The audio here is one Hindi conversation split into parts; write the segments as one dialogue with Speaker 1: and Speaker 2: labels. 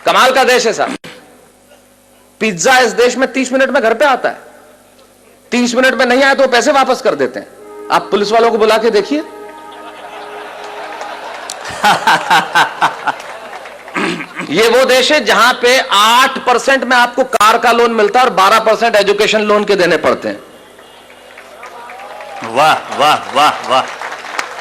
Speaker 1: कमाल का देश है साहब। पिज्जा इस देश में 30 मिनट में घर पे आता है। 30 मिनट में नहीं आया तो पैसे वापस कर देते हैं। आप पुलिस वालों को बुला के देखिए। ये वो देश है जहां पे 8% में आपको कार का लोन मिलता है और 12% एजुकेशन लोन के देने पड़ते हैं।
Speaker 2: वाह वाह वाह वाह।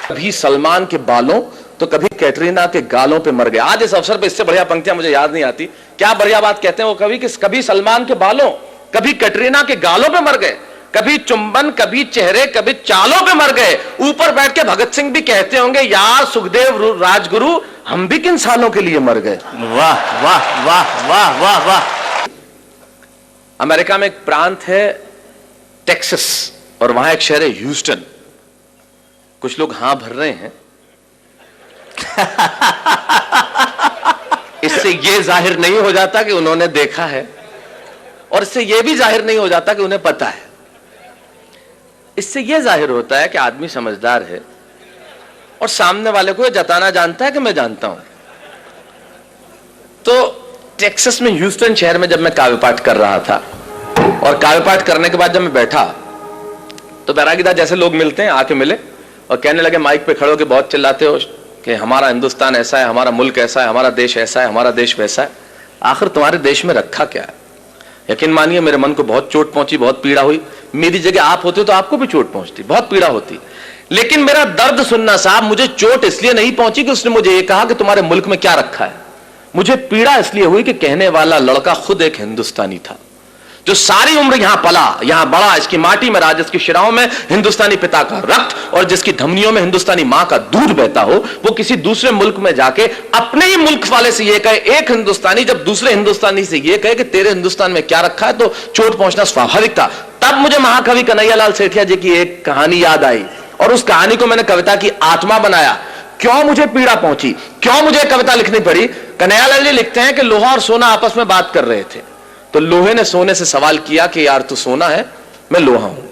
Speaker 1: कभी सलमान के बालों तो कभी कैटरीना के गालों पे मर गए। आज इस अवसर पे इससे बढ़िया पंक्तियां मुझे याद नहीं आती। क्या बढ़िया बात कहते हैं वो कवि कि कभी सलमान के बालों कभी कैटरीना के गालों पे मर गए, कभी चुंबन कभी चेहरे कभी चालों पे मर गए। ऊपर बैठ के भगत सिंह भी कहते होंगे यार सुखदेव राजगुरु हम भी किन सालों के लिए मर गए।
Speaker 2: वाह वाह वाह वाह वाह वाह।
Speaker 1: अमेरिका में एक प्रांत है टेक्सास और वहां एक शहर है ह्यूस्टन। कुछ लोग हां भर रहे हैं। इससे यह जाहिर नहीं हो जाता कि उन्होंने देखा है और इससे यह भी जाहिर नहीं हो जाता कि उन्हें पता है। इससे यह जाहिर होता है कि आदमी समझदार है और सामने वाले को यह जताना जानता है कि मैं जानता हूं। तो टेक्सास में ह्यूस्टन शहर में जब मैं काव्य पाठ कर रहा था और काव्य पाठ करने के बाद जब मैं बैठा तो बैरागीदार जैसे लोग मिलते हैं आके मिले और कहने लगे माइक पे खड़े होकर बहुत चिल्लाते हो कि हमारा हिंदुस्तान ऐसा है, हमारा मुल्क ऐसा है, हमारा देश ऐसा है, हमारा देश वैसा है। आखिर तुम्हारे देश में रखा क्या है? यकीन मानिए मेरे मन को बहुत चोट पहुंची, बहुत पीड़ा हुई। मेरी जगह आप होते तो आपको भी चोट पहुंचती, बहुत पीड़ा होती। लेकिन मेरा दर्द सुनना साहब, मुझे चोट इसलिए नहीं पहुंची कि उसने मुझे ये कहा कि तुम्हारे मुल्क में क्या रखा है। मुझे पीड़ा इसलिए हुई कि कहने वाला लड़का खुद एक हिंदुस्तानी था जो सारी उम्र यहां पला, यहां बड़ा, इसकी माटी में रहा, जिसकी शिराओं में हिंदुस्तानी पिता का रक्त और जिसकी धमनियों में हिंदुस्तानी मां का दूध बहता हो। वो किसी दूसरे मुल्क में जाके अपने ही मुल्क वाले से ये कहे, एक हिंदुस्तानी जब दूसरे हिंदुस्तानी से ये कहे कि तेरे हिंदुस्तान में क्या रखा है, तो चोट पहुंचना स्वाभाविक था। तब मुझे महाकवि कन्हैयालाल सेठिया जी की एक कहानी याद आई और उस कहानी को मैंने कविता की आत्मा बनाया। क्यों मुझे पीड़ा पहुंची, क्यों मुझे कविता लिखनी पड़ी? कन्हैयालाल जी लिखते हैं कि लोहा और सोना आपस में बात कर रहे थे। तो लोहे ने सोने से सवाल किया कि यार तू सोना है, मैं लोहा हूं।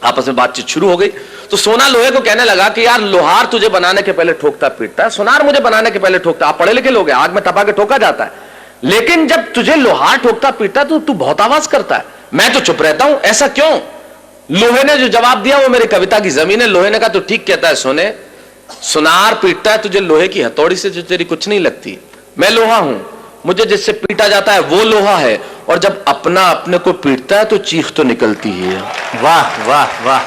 Speaker 1: आपस में बातचीत शुरू हो गई। तो सोना लोहे को कहने लगा कि यार लोहार तुझे बनाने के पहले ठोकता पीटता है, सोनार मुझे बनाने के पहले ठोकता। आप पढ़े लिखे लोग हैं, आग में तपा के ठोका जाता है, लेकिन जब तुझे लोहार ठोकता पीटता तो तू बहुत आवाज करता है, मैं तो चुप रहता हूं, ऐसा क्यों? लोहे ने जो जवाब दिया वो मेरी कविता की जमीन है। लोहे ने कहा तो ठीक कहता है सोने, सुनार पीटता है तुझे लोहे की हथौड़ी से जो तेरी कुछ नहीं लगती। मैं लोहा हूं, मुझे जिससे पीटा जाता है वो लोहा है, और जब अपना अपने को पीटता है तो चीख तो निकलती है।
Speaker 2: वाह वाह वाह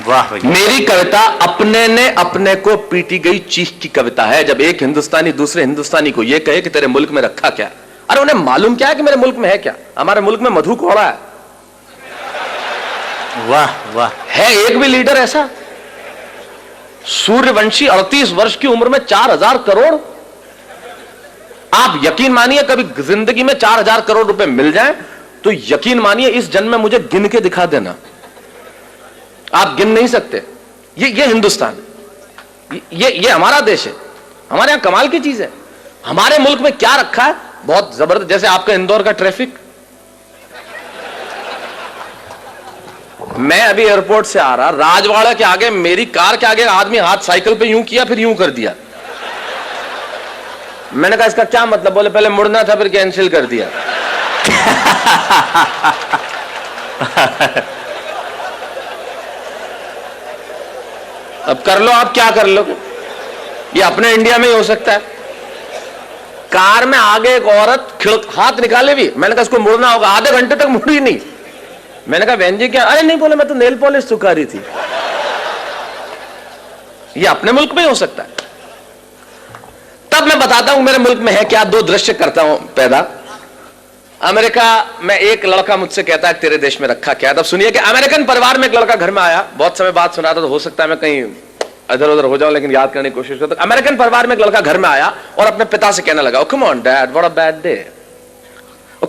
Speaker 2: वाह।
Speaker 1: मेरी कविता अपने ने अपने को पीटी गई चीख की कविता है। जब एक हिंदुस्तानी दूसरे हिंदुस्तानी को यह कहे कि तेरे मुल्क में रखा क्या, अरे उन्हें मालूम क्या है कि मेरे मुल्क में है क्या? हमारे मुल्क में मधु कोड़ा है।
Speaker 2: वाह वाह।
Speaker 1: है एक भी लीडर ऐसा? सूर्यवंशी 38 वर्ष की उम्र में 4000 करोड़। आप यकीन मानिए कभी जिंदगी में 4000 करोड़ रुपए मिल जाए तो यकीन मानिए इस जन्म में मुझे गिन के दिखा देना, आप गिन नहीं सकते। ये हिंदुस्तान, ये हमारा देश है। हमारे यहां कमाल की चीज है। हमारे मुल्क में क्या रखा है, बहुत जबरदस्त। जैसे आपका इंदौर का ट्रैफिक, मैं अभी एयरपोर्ट से आ रहा, राजवाड़ा के आगे मेरी कार के आगे आदमी हाथ साइकिल पे यूं किया फिर यूं कर दिया। मैंने कहा इसका क्या मतलब? बोले पहले मुड़ना था फिर कैंसिल कर दिया। अब कर लो, आप क्या कर लो, ये अपने इंडिया में ही हो सकता है। कार में आगे एक औरत हाथ निकाले भी, मैंने कहा इसको मुड़ना होगा, आधे घंटे तक मुड़ी नहीं। मैंने कहा बहन जी क्या? अरे नहीं, बोले मैं तो नेल पॉलिश सुखा रही थी। ये अपने मुल्क में ही हो सकता है। तब मैं बताता हूं मेरे मुल्क में है क्या। दो दृश्य करता हूं पैदा। अमेरिका में एक लड़का मुझसे कहता है तेरे देश में रखा क्या है। तब सुनिए कि अमेरिकन परिवार में एक लड़का घर में आया, बहुत समय बाद सुना था तो हो सकता है मैं कहीं इधर उधर हो जाऊं, लेकिन याद करने की कोशिश करता। अमेरिकन परिवार में एक लड़का घर में आया और अपने पिता से कहने लगा, come on dad what a bad day.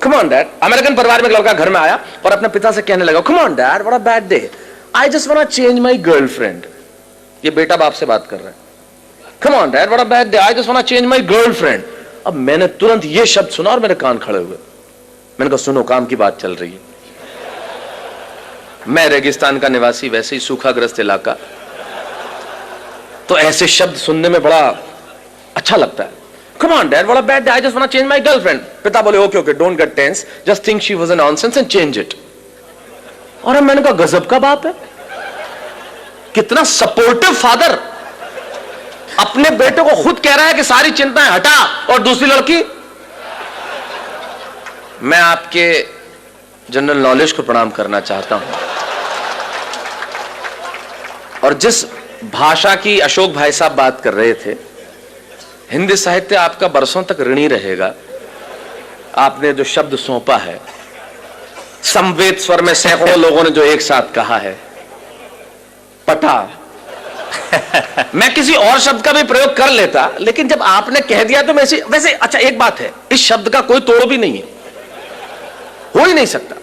Speaker 1: Come on dad. American परिवार में एक लड़का घर में आया और अपने पिता से कहने लगा, come on dad what a bad day, I just want to change my girlfriend. ये बेटा बाप से बात कर रहा है। Come on dad what a bad day, I just want to change my girlfriend. अब मैंने तुरंत ये शब्द सुना और मेरे कान खड़े हुए। मैंने कहा सुनो, काम की बात चल रही है। मैं रेगिस्तान का निवासी, वैसे ही सूखाग्रस्त इलाका, तो ऐसे शब्द सुनने में बड़ा अच्छा लगता है। Come on, Dad, what a bad day. I just want to change my girlfriend. पिता बोले, okay, okay, don't get tense. Just think she was a nonsense and change it. और अब मैंने कहा गजब का बाप है, कितना सपोर्टिव फादर, अपने बेटे को खुद कह रहा है कि सारी चिंताएं हटा, और दूसरी लड़की। मैं आपके जनरल नॉलेज को प्रणाम करना चाहता हूं, और जिस भाषा की अशोक भाई साहब बात कर रहे थे, हिंदी साहित्य आपका बरसों तक ऋणी रहेगा। आपने जो शब्द सौंपा है, समवेत स्वर में सैकड़ों लोगों ने जो एक साथ कहा है, पटा। मैं किसी और शब्द का भी प्रयोग कर लेता, लेकिन जब आपने कह दिया तो वैसे अच्छा एक बात है, इस शब्द का कोई तोड़ भी नहीं है, हो ही नहीं सकता।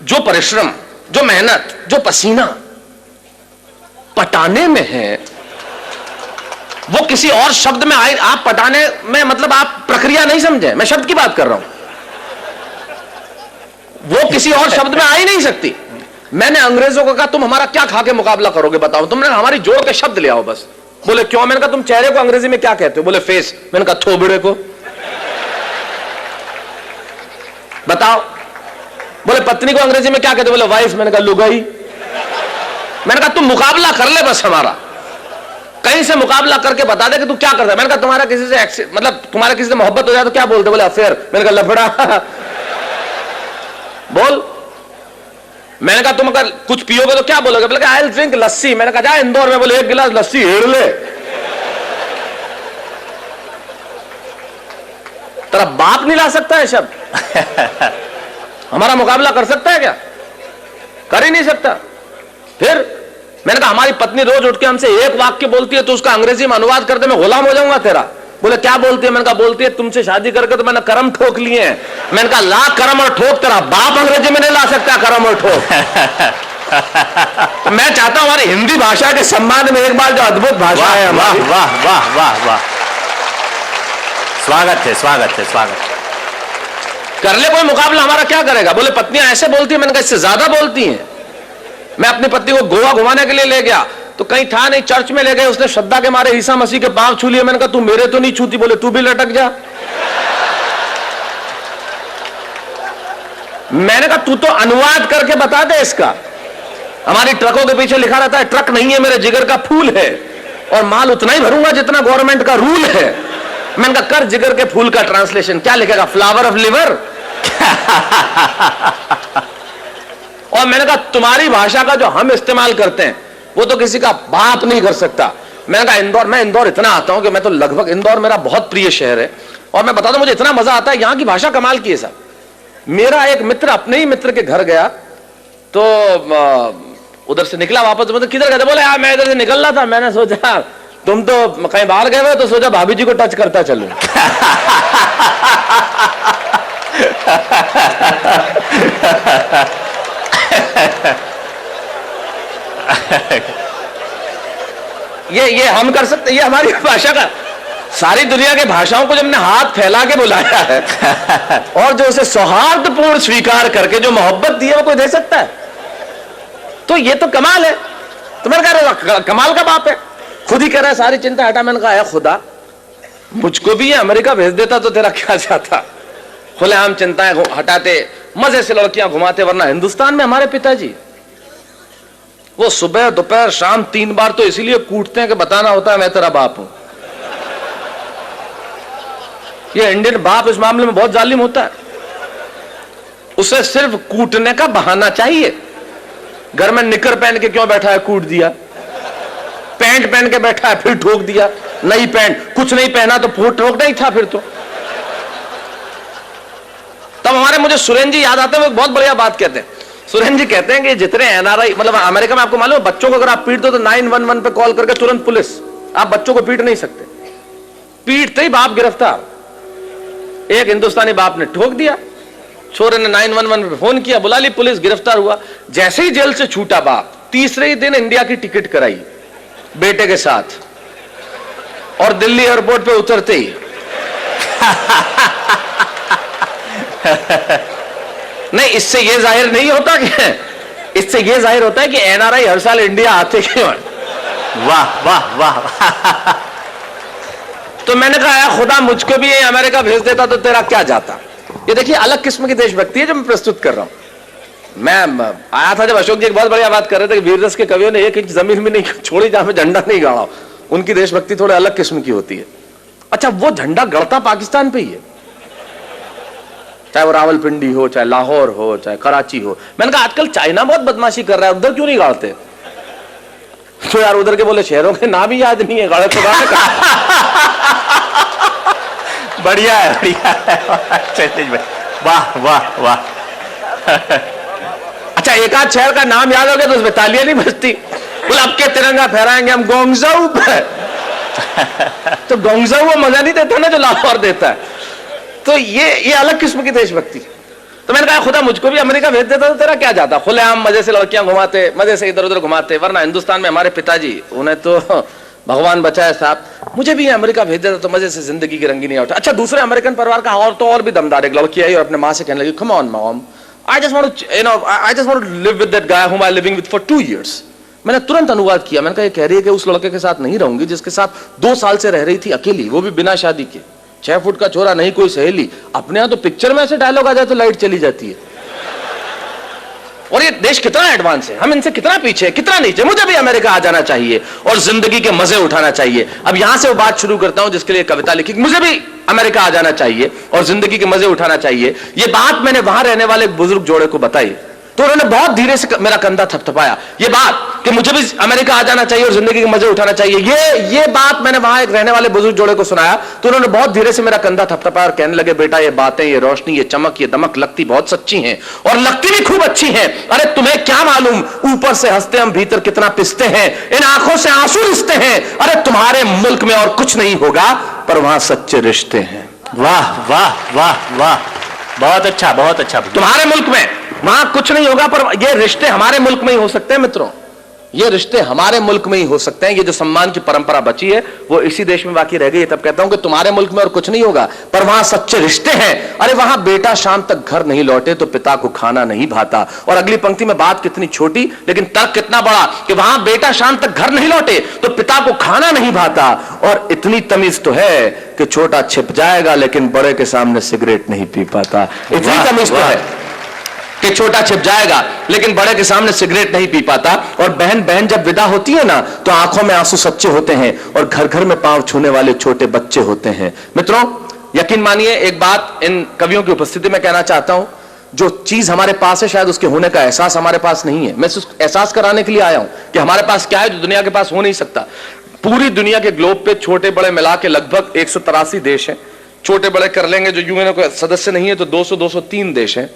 Speaker 1: जो परिश्रम, जो मेहनत, जो पसीना पटाने में है, वो किसी और शब्द में आए। आप पटाने में मतलब आप प्रक्रिया नहीं समझे, मैं शब्द की बात कर रहा हूं, वो किसी और शब्द में आ ही नहीं सकती। मैंने अंग्रेजों को कहा तुम हमारा क्या खा के मुकाबला करोगे बताओ, तुमने हमारी जोड़ के शब्द ले आओ बस। बोले क्यों? मैंने कहा तुम चेहरे को अंग्रेजी में क्या कहते हो? बोले फेस। मैंने कहा थोबड़े को बताओ। बोले पत्नी को अंग्रेजी में क्या कहते हो? बोले वाइफ। मैंने कहा लुगाई। मैंने कहा तुम मुकाबला कर ले बस हमारा, कहीं से मुकाबला करके बता दे कि तू क्या करता है। मैंने कहा तुम्हारा किसी से मतलब तुम्हारा किसी से मोहब्बत हो जाए तो क्या बोलते? बोले अफेयर। मैंने कहा लफड़ा। बोल। मैंने कहा तुम अगर कुछ पियोगे तो क्या बोलोगे? बोले आई विल ड्रिंक लस्सी। मैंने कहा जा इंदौर में, बोले एक गिलास लस्सी हेड़ ले। तेरा बाप नहीं ला सकता है शब्द, हमारा मुकाबला कर सकता है क्या? कर ही नहीं सकता। फिर मैंने कहा हमारी पत्नी रोज उठ के हमसे एक वाक्य बोलती है तो उसका अंग्रेजी में अनुवाद कर दे, मैं गुलाम हो जाऊंगा तेरा। बोले क्या बोलती है? मैंने कहा बोलती है तुमसे शादी करके तो मैंने करम ठोक लिए हैं। मैंने कहा ला करम और ठोक, तेरा बाप अंग्रेजी में नहीं ला सकता करम और ठोक। मैं चाहता हूं हमारी हिंदी भाषा के सम्मान में एक बार जो अद्भुत भाषा है हमारी।
Speaker 2: वाह वाह वाह वाह, स्वागत है स्वागत है स्वागत।
Speaker 1: कर ले कोई मुकाबला, हमारा क्या करेगा? बोले पत्नियां ऐसे बोलती है। मैंने कहा इससे ज्यादा बोलती हैं। मैं अपनी पत्नी को गोवा घुमाने के लिए ले गया तो कहीं था नहीं, चर्च में ले गए, उसने श्रद्धा के मारे ईसा मसीह के पांव छू लिए। मैंने कहा तू मेरे तो नहीं छूती। बोले तू भी लटक जा। मैंने कहा तू तो अनुवाद करके बता दे इसका। हमारी ट्रकों के पीछे लिखा रहता है ट्रक नहीं है मेरे जिगर का फूल है, और माल उतना ही भरूंगा जितना गवर्नमेंट का रूल है। मैंने कहा कर जिगर के फूल का ट्रांसलेशन, क्या लिखेगा? Flower of liver. और मैंने कहा तुम्हारी भाषा का जो हम इस्तेमाल करते हैं वो तो किसी का बाप नहीं कर सकता। मैंने कहा इंदौर, मैं इंदौर इतना आता हूं कि मैं तो लगभग, इंदौर मेरा बहुत प्रिय शहर है, और मैं बता दूं मुझे इतना मजा आता है, यहां की भाषा कमाल की है साहब। मेरा एक मित्र अपने ही मित्र के घर गया तो उधर से निकला वापस, मतलब किधर गए? बोले यार मैं इधर से निकल रहा था, मैंने सोचा तुम तो कहीं बाहर गए हुए तो सोचा भाभी जी को टच करता चलूं। ये हम कर सकते, ये हमारी भाषा का। सारी दुनिया के भाषाओं को जब हमने हाथ फैला के बुलाया है और जो उसे सौहार्दपूर्ण स्वीकार करके जो मोहब्बत दी है वो कोई दे सकता है? तो ये तो कमाल है। तो मैंने कहा कमाल का बाप है, खुद ही कह रहा है सारी चिंता हटा। मैंने कहा है खुदा मुझको भी ये अमेरिका भेज देता तो तेरा क्या जाता? खुलेआम चिंताएं हटाते, मजे से लड़कियां घुमाते। वरना हिंदुस्तान में हमारे पिताजी वो सुबह दोपहर शाम 3 बार तो इसीलिए कूटते हैं कि बताना होता है मैं तेरा बाप हूं। ये इंडियन बाप इस मामले में बहुत जालिम होता है, उसे सिर्फ कूटने का बहाना चाहिए। घर में निकर पहन के क्यों बैठा है? कूट दिया। पैंट पहन के बैठा है, फिर ठोक दिया। नई पैंट, कुछ नहीं पहना तो फूट ठोकना ही था फिर तो। तब हमारे मुझे सुरेन जी याद आते हैं, वो बहुत बढ़िया बात कहते हैं। सुरेन जी कहते हैं कि जितने एनआरआई, मतलब अमेरिका में आपको मालूम है बच्चों को अगर आप पीट दो तो 911 पे कॉल करके तुरंत पुलिस। आप बच्चों को पीट नहीं सकते, पीटते ही बाप गिरफ्तार। एक हिंदुस्तानी बाप ने ठोक दिया, छोरे ने 911 पे फोन किया, बुला ली पुलिस, गिरफ्तार हुआ। जैसे ही जेल से छूटा बाप, तीसरे ही दिन इंडिया की टिकट कराई बेटे के साथ, और दिल्ली एयरपोर्ट पे उतरते ही नहीं, इससे यह जाहिर नहीं होता कि, इससे यह जाहिर होता है कि एनआरआई हर साल इंडिया आते क्यों।
Speaker 2: वाह वाह वाह।
Speaker 1: तो मैंने कहा यार खुदा मुझको भी अमेरिका भेज देता तो तेरा क्या जाता। ये देखिए अलग किस्म की देशभक्ति है जो मैं प्रस्तुत कर रहा हूं। मैं आया था जब अशोक जी एक बहुत बढ़िया बात कर रहे थे कि वीर रस के कवियों ने एक इंच जमीन भी नहीं छोड़ी जहां पे झंडा नहीं गाड़ा। उनकी देशभक्ति थोड़े अलग किस्म की होती है। अच्छा, वो झंडा गड़ता पाकिस्तान पे ही है, चाहे वो रावलपिंडी हो, चाहे लाहौर हो, चाहे कराची हो। मैंने कहा आजकल चाइना बहुत बदमाशी कर रहा है, उधर क्यों नहीं गाड़ते? तो यार उधर के बोले शहरों के नाम ही याद नहीं है, गाड़े तो गाड़े
Speaker 2: बढ़िया है, बढ़िया है। वाह वाह वाह।
Speaker 1: अच्छा, एक आध शहर का नाम याद हो गया तो उसमें तालियां नहीं बजती। बोले अब के तिरंगा फहराएंगे हम गोंगजाऊ पे। तो गोंगजाऊ वो मजा नहीं देता ना जो लाहौर देता है। तो ये अलग किस्म की देशभक्ति। तो मैंने कहा खुदा मुझको भी अमेरिका भेज देता तो तेरा क्या जाता। खुलेआम मजे से लड़कियां घुमाते, मजे से इधर उधर घुमाते। वरना हिंदुस्तान में हमारे पिताजी, उन्हें तो भगवान बचाए साहब, मुझे भी अमेरिका भेज देता तो मजे से जिंदगी की रंगी नहीं उठा। अच्छा, दूसरे अमेरिकन परिवार का और भी दमदार एक लड़की आई और अपने माँ से कहने लगी, come on mom, I just want to live with that guy whom I'm living with for 2 years. मैंने तुरंत अनुवाद किया। मैंने कहा ये कह रही है कि उस लड़के के साथ नहीं रहूंगी जिसके साथ 2 साल से रह रही थी अकेली, वो भी बिना शादी के। 6 फुट का छोरा, नहीं कोई सहेली। अपने यहां तो पिक्चर में ऐसे डायलॉग आ जाए तो लाइट चली जाती है। और ये देश कितना एडवांस है, हम इनसे कितना पीछे, कितना नीचे। मुझे भी अमेरिका आ जाना चाहिए और जिंदगी के मजे उठाना चाहिए। अब यहां से वो बात शुरू करता हूं जिसके लिए कविता लिखी। मुझे भी अमेरिका आ जाना चाहिए और जिंदगी के मजे उठाना चाहिए। ये बात मैंने वहां रहने वाले एक बुजुर्ग जोड़े को बताई तो उन्होंने बहुत धीरे से मेरा कंधा थपथपाया। ये बात कि मुझे भी अमेरिका आ जाना चाहिए और जिंदगी के मजे उठाना चाहिए, ये बात मैंने वहां एक रहने वाले बुजुर्ग जोड़े को सुनाया तो उन्होंने बहुत धीरे से मेरा कंधा थपथपाया और कहने लगे, बेटा ये बातें, ये रोशनी, ये चमक, ये दमक लगती बहुत सच्ची हैं और लगती भी खूब अच्छी हैं। अरे तुम्हें क्या मालूम, ऊपर से हंसते हम भीतर कितना पिसते हैं, इन आंखों से आंसू रिसते हैं। अरे तुम्हारे मुल्क में और कुछ नहीं होगा पर वहां सच्चे रिश्ते हैं।
Speaker 2: वाह वाह वाह वाह, बहुत अच्छा, बहुत अच्छा।
Speaker 1: तुम्हारे मुल्क में वहां कुछ नहीं होगा पर ये रिश्ते हमारे मुल्क में ही हो सकते हैं मित्रों, ये रिश्ते हमारे मुल्क में ही हो सकते हैं। ये जो सम्मान की परंपरा बची है वो इसी देश में बाकी रह गई है। तब कहता हूं कि तुम्हारे मुल्क में और कुछ नहीं होगा पर वहां सच्चे रिश्ते हैं। अरे वहां बेटा शाम तक घर नहीं लौटे तो पिता को खाना नहीं भाता। और अगली पंक्ति में बात कितनी छोटी लेकिन तर्क कितना बड़ा कि वहां बेटा शाम तक घर नहीं लौटे तो पिता को खाना नहीं भाता। और इतनी तमीज तो है कि छोटा छिप जाएगा लेकिन बड़े के सामने सिगरेट नहीं पी पाता। इतनी तमीज तो है कि छोटा छिप जाएगा लेकिन बड़े के सामने सिगरेट नहीं पी पाता। और बहन बहन जब विदा होती है ना तो आंखों में आंसू सच्चे होते हैं और घर घर में पांव छूने वाले छोटे बच्चे होते हैं। मित्रों यकीन मानिए एक बात इन कवियों की उपस्थिति में कहना चाहता हूं, जो चीज हमारे पास है शायद उसके होने का एहसास हमारे पास नहीं है। मैं सिर्फ एहसास कराने के लिए आया हूं कि हमारे पास क्या है जो दुनिया के पास हो नहीं सकता। पूरी दुनिया के ग्लोब पे छोटे बड़े मिला के लगभग 183 देश हैं। छोटे बड़े कर लेंगे जो यूएन के सदस्य नहीं है तो 200-203 देश हैं।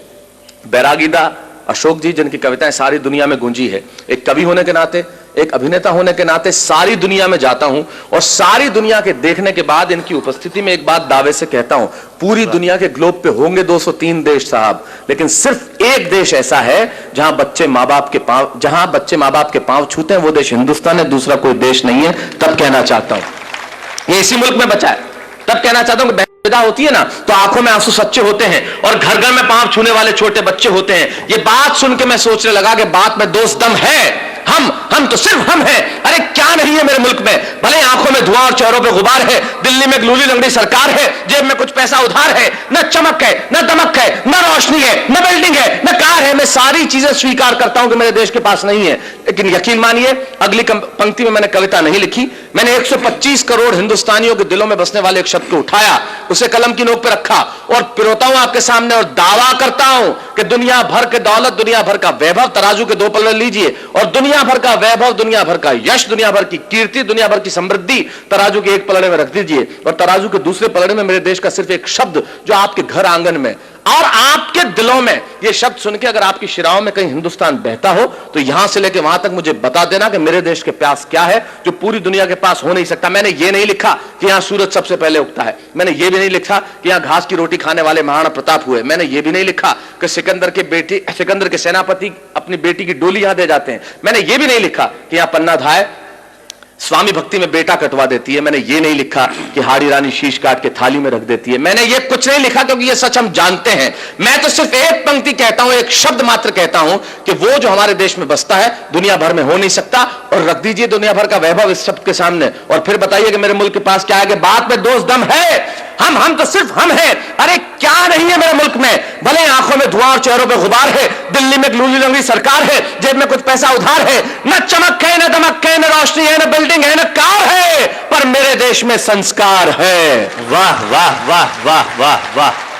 Speaker 1: बैरागीदा अशोक जी जिनकी कविताएं सारी दुनिया में गूंजी है, एक कवि होने के नाते, एक अभिनेता होने के नाते सारी दुनिया में जाता हूं और सारी दुनिया के देखने के बाद इनकी उपस्थिति में एक बात दावे से कहता हूं, पूरी दुनिया के ग्लोब पे होंगे 203 देश साहब, लेकिन सिर्फ एक देश ऐसा है जहां बच्चे माँ बाप के पांव छूते हैं, वो देश हिंदुस्तान है, दूसरा कोई देश नहीं है। तब कहना चाहता हूं ये इसी मुल्क में बचा है। तब कहना चाहता हूं कि विदा होती है ना तो आंखों में आंसू सच्चे होते हैं और घर घर में पांव छूने वाले छोटे बच्चे होते हैं। ये बात सुन के मैं सोचने लगा कि बात में दोस्त दम है। हम तो सिर्फ हम हैं। अरे क्या नहीं है मेरे मुल्क में, भले आंखों में धुआं और चेहरों पे गुबार है, दिल्ली में लूली लंगड़ी सरकार है, जेब में कुछ पैसा उधार है, न चमक है, न दमक है, न रोशनी है, न बिल्डिंग है, न कार है। मैं सारी चीजें स्वीकार करता हूं कि मेरे देश के पास नहीं है, लेकिन यकीन मानिए अगली पंक्ति में मैंने कविता नहीं लिखी। मैंने 125 करोड़ हिंदुस्तानियों के दिलों में बसने वाले एक शब्द को उठाया, उसे कलम की नोक पे रखा और पिरोता हूं आपके सामने और दावा करता हूं कि दुनिया भर के दौलत, दुनिया भर का वैभव तराजू के 2 पलड़े लीजिए और दुनिया भर का वैभव, दुनिया भर का यश, दुनिया भर की कीर्ति, दुनिया भर की समृद्धि तराजू के एक पलड़े में रख दीजिए और तराजू के दूसरे पलड़े में मेरे देश का सिर्फ एक शब्द जो आपके घर आंगन में और आपके दिलों में, ये शब्द सुन के अगर आपकी शिराओं में कहीं हिंदुस्तान बहता हो तो यहां से लेकर वहां तक मुझे बता देना कि मेरे देश के प्यास क्या है जो पूरी दुनिया के पास हो नहीं सकता। मैंने ये नहीं लिखा कि यहां सूरज सबसे पहले उगता है, मैंने ये भी नहीं लिखा कि यहां घास की रोटी खाने वाले महाराणा प्रताप हुए, मैंने ये भी नहीं लिखा कि सिकंदर के सेनापति अपनी बेटी की डोली यहां दे जाते हैं, मैंने ये भी नहीं लिखा कि यहां पन्ना धाय स्वामी भक्ति में बेटा कटवा देती है। मैंने ये नहीं लिखा कि हाड़ी रानी शीश काट के थाली में रख देती है। मैंने ये कुछ नहीं लिखा क्योंकि ये सच हम जानते हैं। मैं तो सिर्फ एक पंक्ति कहता हूं, एक शब्द मात्र कहता हूं कि वो जो हमारे देश में बसता है दुनिया भर में हो नहीं सकता। और रख दीजिए दुनिया भर का वैभव इस शब्द के सामने और फिर बताइए कि मेरे मुल्क के पास क्या है, कि बात में दोष दम है। हम तो सिर्फ हम हैं। अरे क्या नहीं है मेरे मुल्क में, भले आंखों में धुआं और चेहरों पे गुबार है, दिल्ली में लूली लंगड़ी सरकार है, जेब में कुछ पैसा उधार है, न चमक है, न दमक है, न रोशनी है, न बिल्डिंग है, न कार है, पर मेरे देश में संस्कार है।
Speaker 2: वाह वाह वाह वाह वाह वाह।